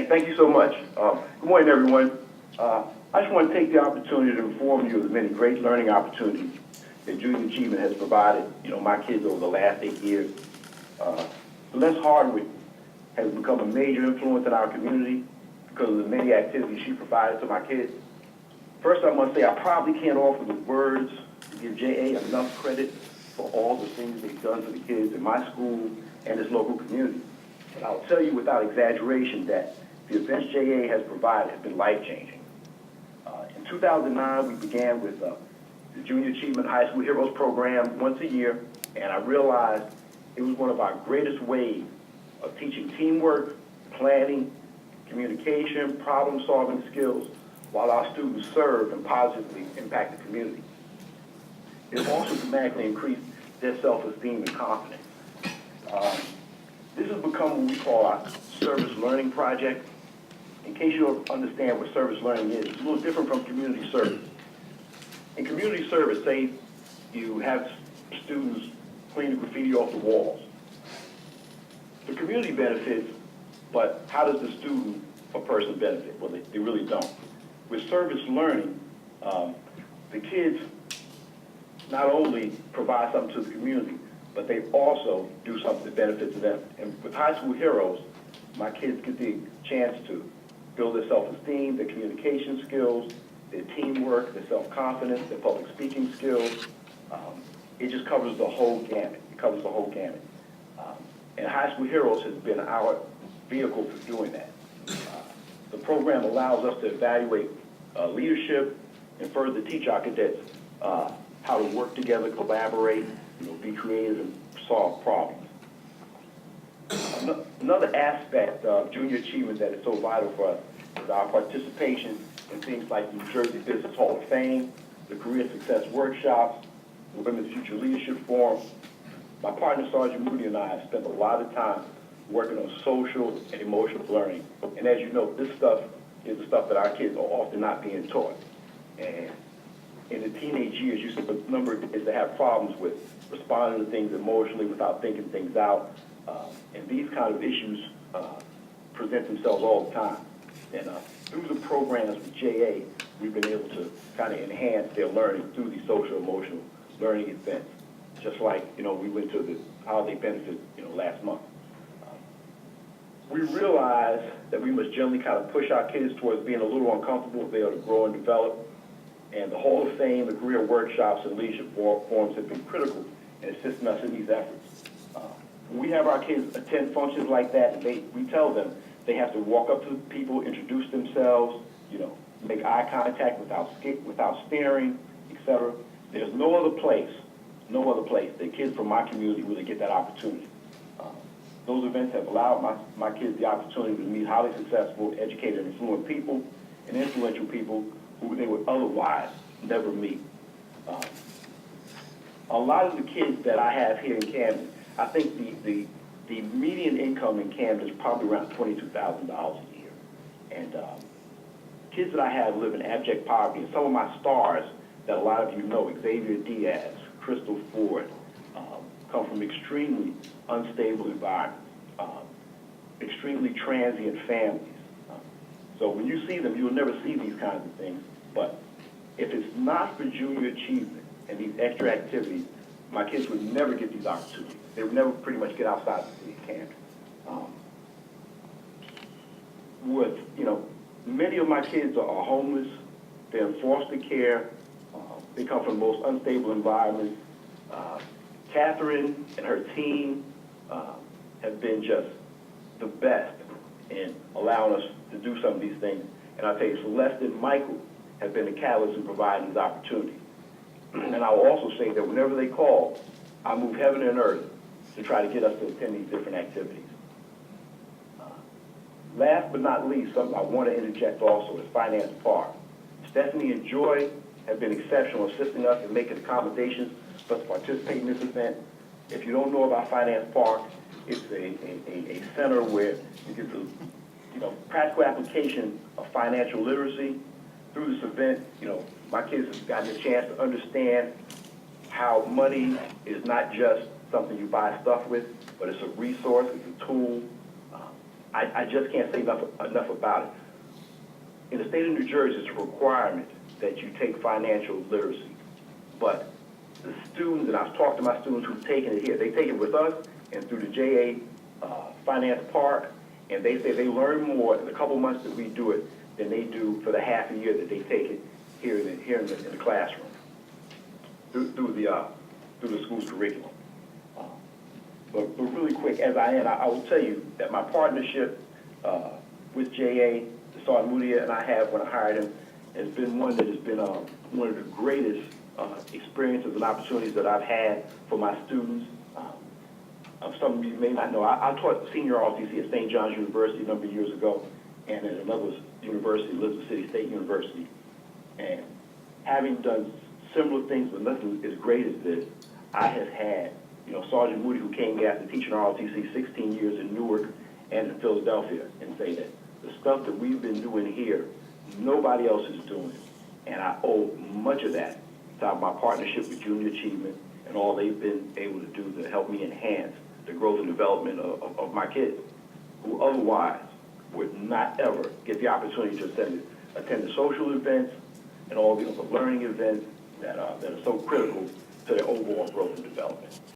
Thank you so much. Good morning, everyone. I just want to take the opportunity to inform you of the many great learning opportunities that Junior Achievement has provided, my kids over the last 8 years. Celeste Hardwick has become a major influence in our community because of the many activities she provided to my kids. First, I must say I probably can't offer the words to give JA enough credit for all the things they've done for the kids in my school and this local community. But I'll tell you without exaggeration that the events JA has provided have been life-changing. In 2009, we began with the Junior Achievement High School Heroes program once a year, and I realized it was one of our greatest ways of teaching teamwork, planning, communication, problem-solving skills, while our students served and positively impact the community. It also dramatically increased their self-esteem and confidence. This has become what we call our service learning project. In case you don't understand what service learning is, it's a little different from community service. In community service, say you have students clean the graffiti off the walls. The community benefits, but how does the student or person benefit? Well, they really don't. With service learning, the kids not only provide something to the community, but they also do something that benefits them. And with High School Heroes, my kids get the chance to build their self-esteem, their communication skills, their teamwork, their self-confidence, their public speaking skills. It just covers the whole gamut. It covers the whole gamut. And High School Heroes has been our vehicle for doing that. The program allows us to evaluate leadership and further teach our cadets how to work together, collaborate, be creative, and solve problems. Another aspect of Junior Achievement that is so vital for us is our participation in things like the New Jersey Business Hall of Fame, the Career Success Workshops, the Women's Future Leadership Forum. My partner, Sergeant Moody, and I have spent a lot of time working on social and emotional learning. And as you know, this stuff is the stuff that our kids are often not being taught. And in the teenage years, you see the number is to have problems with responding to things emotionally without thinking things out. And these kind of issues present themselves all the time. And through the programs with JA, we've been able to kind of enhance their learning through these social emotional learning events. Just like, we went to the holiday benefit, last month. We realized that we must generally kind of push our kids towards being a little uncomfortable if they are to grow and develop. And the Hall of Fame, the career workshops, and leadership forums have been critical in assisting us in these efforts. When we have our kids attend functions like that, we tell them they have to walk up to people, introduce themselves, make eye contact without staring, etc. There's no other place that kids from my community really get that opportunity. Those events have allowed my kids the opportunity to meet highly successful, educated, and affluent people and influential people who they would otherwise never meet. A lot of the kids that I have here in Camden, I think the median income in Camden is probably around $22,000 a year. And kids that I have live in abject poverty. And some of my stars that a lot of you know, Xavier Diaz, Crystal Ford, come from extremely unstable environments, extremely transient families. So when you see them, you'll never see these kinds of things. But if it's not for Junior Achievement and these extra activities, my kids would never get these opportunities. They would never pretty much get outside the city of Camden. Many of my kids are homeless. They're in foster care. They come from the most unstable environments. Catherine and her team have been just the best in allowing us to do some of these things. And I'll tell you, Celeste and Michael have been the catalyst in providing these opportunities. And I will also say that whenever they call, I move heaven and earth to try to get us to attend these different activities. Last but not least, something I want to interject also is Finance Park. Stephanie and Joy have been exceptional assisting us in making accommodations for us to participate in this event. If you don't know about Finance Park, it's a center where you get the practical application of financial literacy. Through this event, my kids have gotten a chance to understand how money is not just something you buy stuff with, but it's a resource, it's a tool. I just can't say enough about it. In the state of New Jersey, it's a requirement that you take financial literacy. But the students, and I've talked to my students who've taken it here, they take it with us and through the JA Finance Park, and they say they learn more in the couple months that we do it than they do for the half a year that they take it here in the classroom through the school's curriculum. But really quick, as I end, I will tell you that my partnership with JA, Sergeant Moody and I have when I hired him, has been one that has been one of the greatest experiences and opportunities that I've had for my students. Some of you may not know, I taught senior LtC at St. John's University a number of years ago, and at another university, Elizabeth City State University. And having done similar things, but nothing as great as this, I have had, Sergeant Moody, who came after teaching ROTC 16 years in Newark and in Philadelphia, and say that the stuff that we've been doing here, nobody else is doing. And I owe much of that to my partnership with Junior Achievement and all they've been able to do to help me enhance the growth and development of my kids, who otherwise would not ever get the opportunity to attend the social events and all the learning events that are so critical to their overall growth and development.